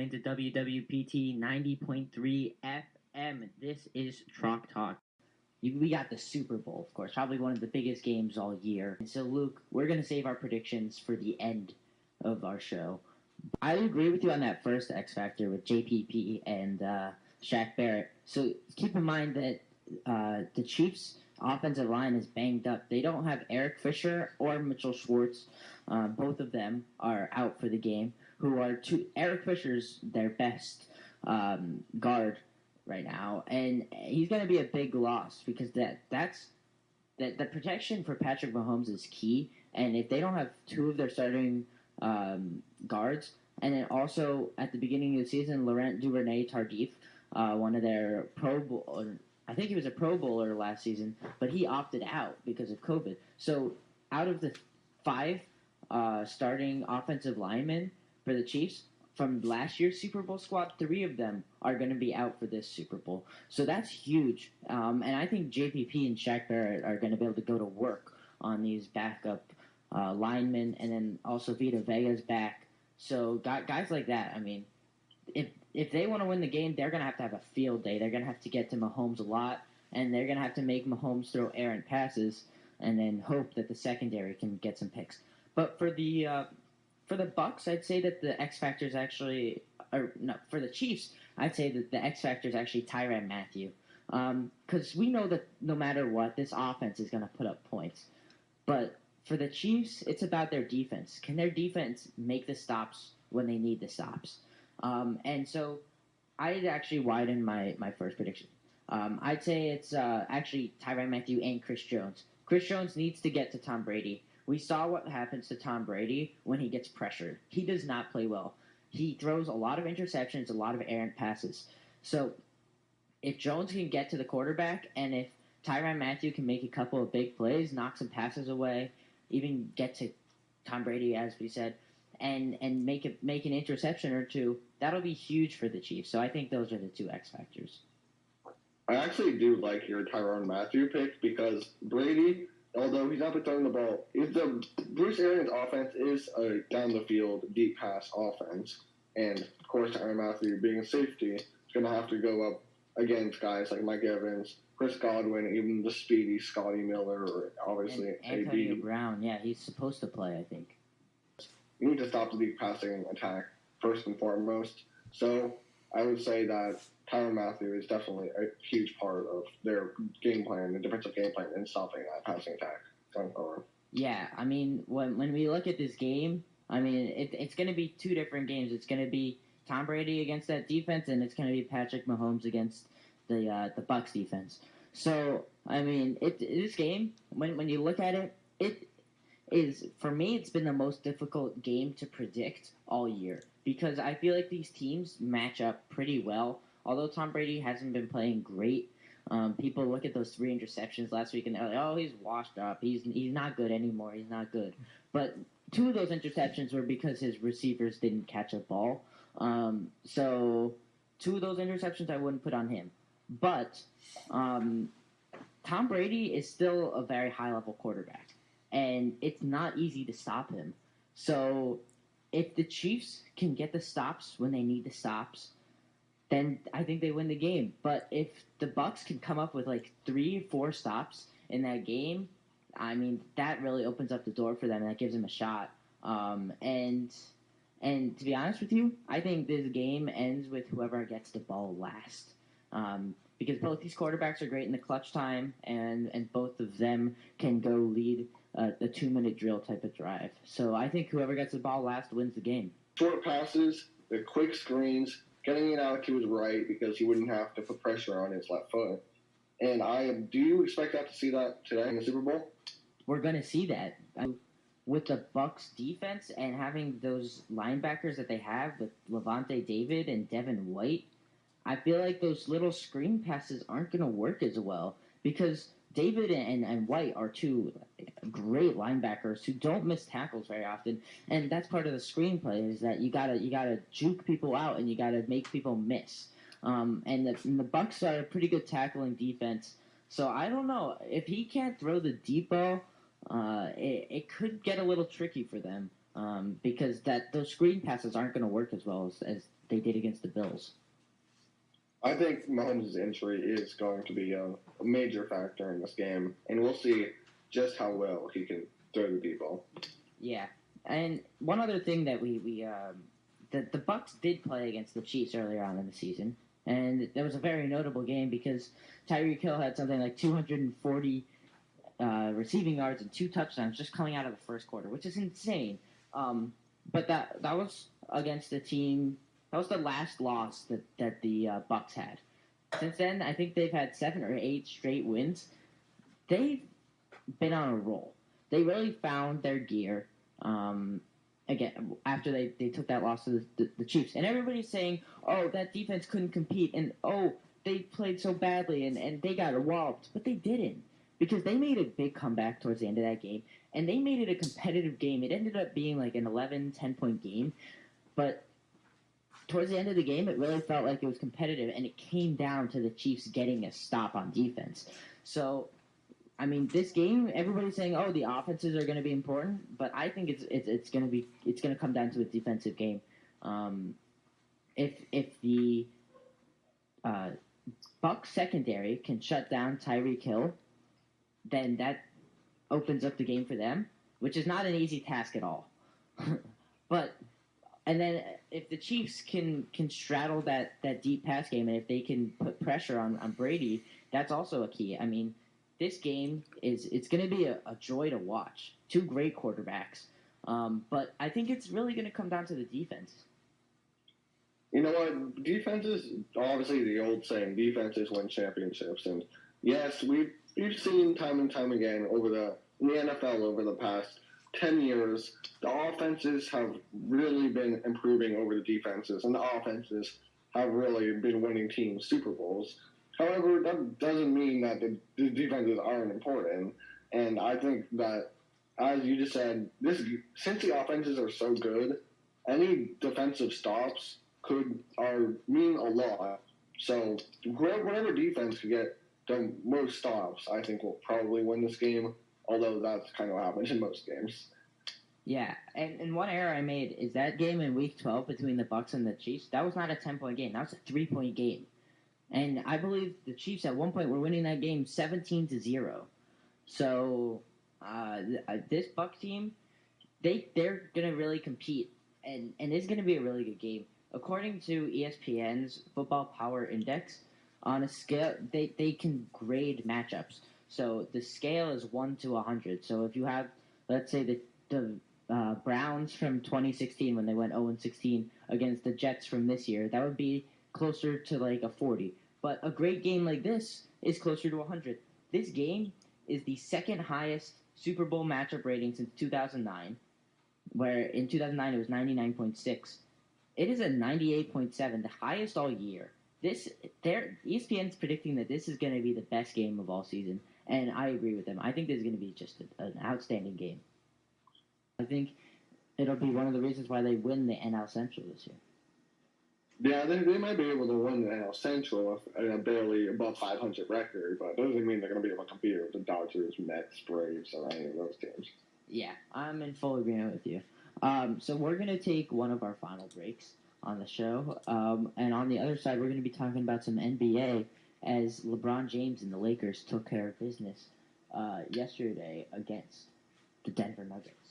listening to WWPT 90.3 FM. This is Trock Talk. We got the Super Bowl, of course, probably one of the biggest games all year. And so, Luke, we're going to save our predictions for the end of our show. I agree with you on that first X Factor with JPP and Shaq Barrett. So keep in mind that the Chiefs' offensive line is banged up. They don't have Eric Fisher or Mitchell Schwartz. Both of them are out for the game. Eric Fisher's their best guard right now, and he's going to be a big loss because the protection for Patrick Mahomes is key. And if they don't have two of their starting guards, and then also at the beginning of the season, Laurent Duvernay-Tardif, one of their Pro Bowl, I think he was a Pro Bowler last season, but he opted out because of COVID. So out of the 5 starting offensive linemen for the Chiefs from last year's Super Bowl squad, 3 of them are going to be out for this Super Bowl. So that's huge. And I think JPP and Shaq Barrett are going to be able to go to work on these backup linemen, and then also Vita Vea's back. So guys like that, I mean, if they want to win the game, they're going to have a field day. They're going to have to get to Mahomes a lot, and they're going to have to make Mahomes throw errant passes and then hope that the secondary can get some picks. But for the Bucs, I'd say that the X factor is actually, for the Chiefs, I'd say that the X factor is actually Tyrann Mathieu, because we know that no matter what, this offense is going to put up points. But for the Chiefs, it's about their defense. Can their defense make the stops when they need the stops? And so I'd actually widen my first prediction. I'd say it's actually Tyrann Mathieu and Chris Jones. Chris Jones needs to get to Tom Brady. We saw what happens to Tom Brady when he gets pressured. He does not play well. He throws a lot of interceptions, a lot of errant passes. So if Jones can get to the quarterback, and if Tyrann Mathieu can make a couple of big plays, knock some passes away, even get to Tom Brady, as we said, and make an interception or two, that'll be huge for the Chiefs. So I think those are the 2 X factors. I actually do like your Tyrann Mathieu pick because Brady, although he's not been throwing the ball, Bruce Arians' offense is a down-the-field, deep pass offense. And, of course, Tyrann Mathieu, being a safety, is going to have to go up against guys like Mike Evans, Chris Godwin, even the speedy Scotty Miller, or obviously and Antonio Brown. Yeah, he's supposed to play, I think. You need to stop the deep passing attack first and foremost. So I would say that Tyrann Mathieu is definitely a huge part of their game plan, the defensive game plan, in stopping that passing attack going forward. Yeah, I mean, when we look at this game, I mean, it's going to be 2 different games. It's going to be Tom Brady against that defense, and it's going to be Patrick Mahomes against the Bucs defense. So, I mean, this game, when you look at it, it is, for me, it's been the most difficult game to predict all year because I feel like these teams match up pretty well. Although Tom Brady hasn't been playing great, people look at those 3 interceptions last week and they're like, "Oh, he's washed up. He's not good anymore. He's not good." But 2 of those interceptions were because his receivers didn't catch a ball. So 2 of those interceptions I wouldn't put on him. But Tom Brady is still a very high-level quarterback, and it's not easy to stop him. So if the Chiefs can get the stops when they need the stops, then I think they win the game. But if the Bucs can come up with like 3 or 4 stops in that game, I mean, that really opens up the door for them, and that gives them a shot. And to be honest with you, I think this game ends with whoever gets the ball last. Because both these quarterbacks are great in the clutch time, and both of them can go lead a 2-minute drill type of drive. So I think whoever gets the ball last wins the game. Short passes, the quick screens, getting it out to his right because he wouldn't have to put pressure on his left foot. And do you expect to see that today in the Super Bowl? We're going to see that. With the Bucs defense and having those linebackers that they have with Levante David and Devin White, I feel like those little screen passes aren't going to work as well because David and White are 2 great linebackers who don't miss tackles very often, and that's part of the screenplay is that you gotta juke people out and you gotta make people miss. And the Bucs are a pretty good tackling defense, so I don't know if he can't throw the deep ball. It could get a little tricky for them because those screen passes aren't going to work as well as they did against the Bills. I think Mahomes' injury is going to be a major factor in this game, and we'll see just how well he can throw the deep ball. Yeah, and one other thing that the Bucs did play against the Chiefs earlier on in the season, and that was a very notable game because Tyreek Hill had something like 240 receiving yards and 2 touchdowns just coming out of the first quarter, which is insane. But that was against the team. That was the last loss that the Bucs had. Since then, I think they've had 7 or 8 straight wins. They've been on a roll. They really found their gear again after they took that loss to the Chiefs. And everybody's saying, oh, that defense couldn't compete, and oh, they played so badly, and they got walloped. But they didn't, because they made a big comeback towards the end of that game, and they made it a competitive game. It ended up being like an 11, 10-point game, but towards the end of the game, it really felt like it was competitive, and it came down to the Chiefs getting a stop on defense. So, I mean, this game, everybody's saying, "Oh, the offenses are going to be important," but I think it's going to come down to a defensive game. If the Bucs secondary can shut down Tyreek Hill, then that opens up the game for them, which is not an easy task at all. And then if the Chiefs can straddle that deep pass game, and if they can put pressure on Brady, that's also a key. I mean, this game it's going to be a joy to watch. 2 great quarterbacks. But I think it's really going to come down to the defense. You know what? Defenses, obviously the old saying, defenses win championships. And yes, we've seen time and time again in the NFL over the past 10 years, the offenses have really been improving over the defenses, and the offenses have really been winning teams Super Bowls. However, that doesn't mean that the defenses aren't important. And I think that, as you just said, since the offenses are so good, any defensive stops mean a lot. So whatever defense can get the most stops, I think will probably win this game. Although that's kind of what happens in most games. Yeah, and one error I made is that game in Week 12 between the Bucs and the Chiefs. That was not a 10-point game. That was a 3-point game, and I believe the Chiefs at one point were winning that game 17-0. So this Bucs team, they're gonna really compete, and it's gonna be a really good game. According to ESPN's Football Power Index, on a scale they can grade matchups. So the scale is 1 to 100. So if you have, let's say, the Browns from 2016 when they went 0-16 against the Jets from this year, that would be closer to like a 40. But a great game like this is closer to 100. This game is the second highest Super Bowl matchup rating since 2009, where in 2009 it was 99.6. It is a 98.7, the highest all year. ESPN's predicting that this is going to be the best game of all season. And I agree with them. I think this is going to be just an outstanding game. I think it'll be one of the reasons why they win the NL Central this year. Yeah, they might be able to win the NL Central with a barely above 500 record, but it doesn't mean they're going to be able to compete with the Dodgers, Mets, Braves, or any of those teams. Yeah, I'm in full agreement with you. So we're going to take one of our final breaks on the show. And on the other side, we're going to be talking about some NBA as LeBron James and the Lakers took care of business yesterday against the Denver Nuggets.